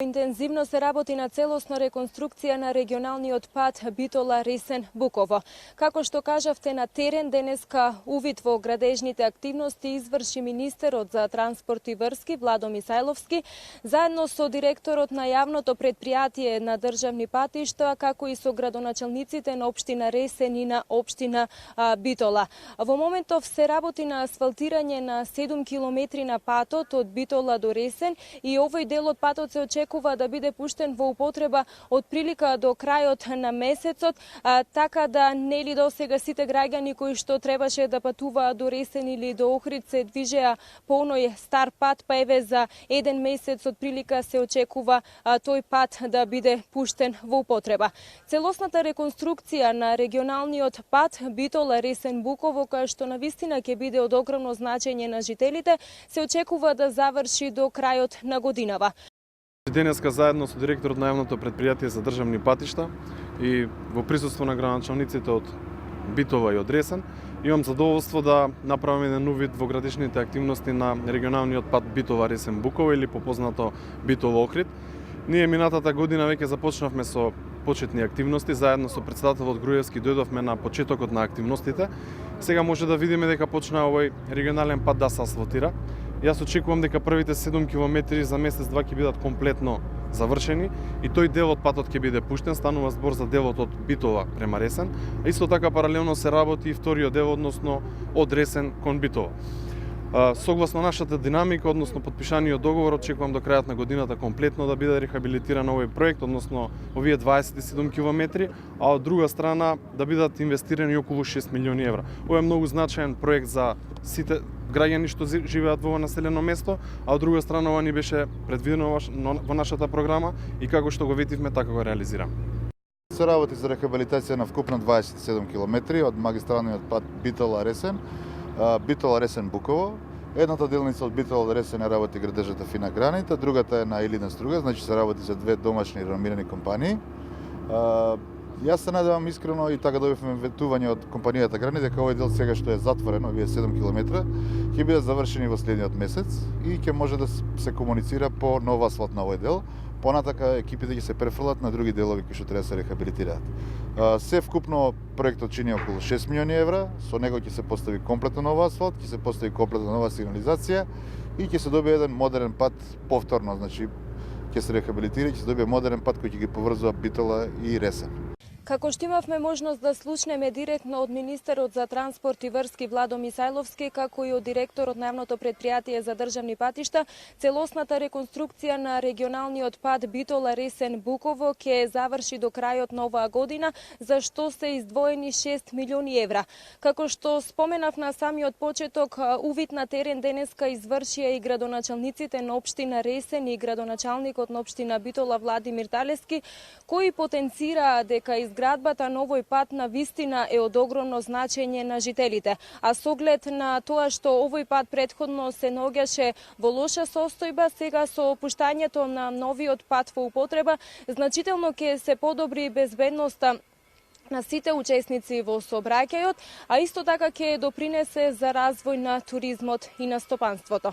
Интензивно се работи на целосна реконструкција на регионалниот пат Битола-Ресен-Буково. Како што кажавте на терен, денеска увид во градежните активности изврши министерот за транспорт и врски Владо Мисајловски, заедно со директорот на јавното предпријатие на државни патишта, како и со градоначалниците на општина Ресен и на општина Битола. Во моментов се работи на асфалтирање на 7 километри на патот од Битола до Ресен и овој дел од патот се очекува да биде пуштен во употреба од прилика до крајот на месецот, така да нели до сега сите граѓани кои што требаше да патуваат до Ресен или до Охрид се движеа по оној стар пат, па еве за еден месец од прилика се очекува тој пат да биде пуштен во употреба. Целосната реконструкција на регионалниот пат Битола-Ресен-Буково, која што навистина ќе биде од огромно значење на жителите, се очекува да заврши до крајот на годинава. Денеска заедно со директорот на јавното предпријатие за државни патишта и во присуство на градоначалниците од Битола и од Ресен, имам задоволство да направам еден увид во градишните активности на регионалниот пат Битола-Ресен-Буково или попознато Битола-Охрид. Ние минатата година веќе започнавме со почетни активности, заедно со председателот Груевски дојдовме на почетокот на активностите. Сега може да видиме дека почна овој регионален пат да се асфалтира. Јас очекувам дека првите 7 километри за месец-два ќе бидат комплетно завршени и тој дел од патот ќе биде пуштен, станува збор за делот од Битола према Ресен, а исто така паралелно се работи и вториот дел, односно од Ресен кон Битола. Согласно нашата динамика, односно подпишаниот договор, очекувам до крајот на годината комплетно да биде рехабилитиран овој проект, односно овие 27 километри, а од друга страна да бидат инвестирани околу 6 милиони евра. Ова е многу значаен проект за сите граѓани што живеат во населено место, а од друга страна ова ни беше предвидено во нашата програма и како што го ветивме, така го реализираме. Се работи за рехабилитација на вкупно 27 километри од магистралниот пат Битола-Ресен, Битола-Ресен-Буково. Едната делница од Битола до Ресен работи градежата Фина Гранита, другата е на Илина Струга, значи се работи за две домашни реномирани компании. Јас се надевам искрено и така добивме ветување од компанијата Грани дека овој дел сега што е затворен, овие 7 км, ќе бидат завршени во следниот месец и ќе може да се комуницира по нов асфалт на овој дел. Понатака екипите ќе се префрлат на други делови кои што треба да се рехабилитираат. Се вкупно проектот чини околу 6 милиони евра, со него ќе се постави комплетно нов асфалт, ќе се постави комплетно нова сигнализација и ќе се добие еден модерен пат повторно, значи ќе се рехабилитира и ќе се добие модерен пат кој ќе ги поврзува Битола и Ресен. Како што имавме можност да слушнеме директно од министерот за транспорт и врски Владо Мисајловски, како и од директорот на јавното предпријатие за државни патишта, целосната реконструкција на регионалниот пат Битола-Ресен-Буково ќе заврши до крајот на оваа година, за што се издвоени 6 милиони евра. Како што споменав на самиот почеток, увид на терен денеска извршија и градоначалниците на општина Ресен и градоначалникот на општина Битола Владимир Талески, кои потенцираа дека изградбата на овој пат на вистина е од огромно значење на жителите. А со оглед на тоа што овој пат претходно се наоѓаше во лоша состојба, сега со пуштањето на новиот пат во употреба, значително ќе се подобри безбедноста на сите учесници во сообраќајот, а исто така ќе допринесе за развој на туризмот и на стопанството.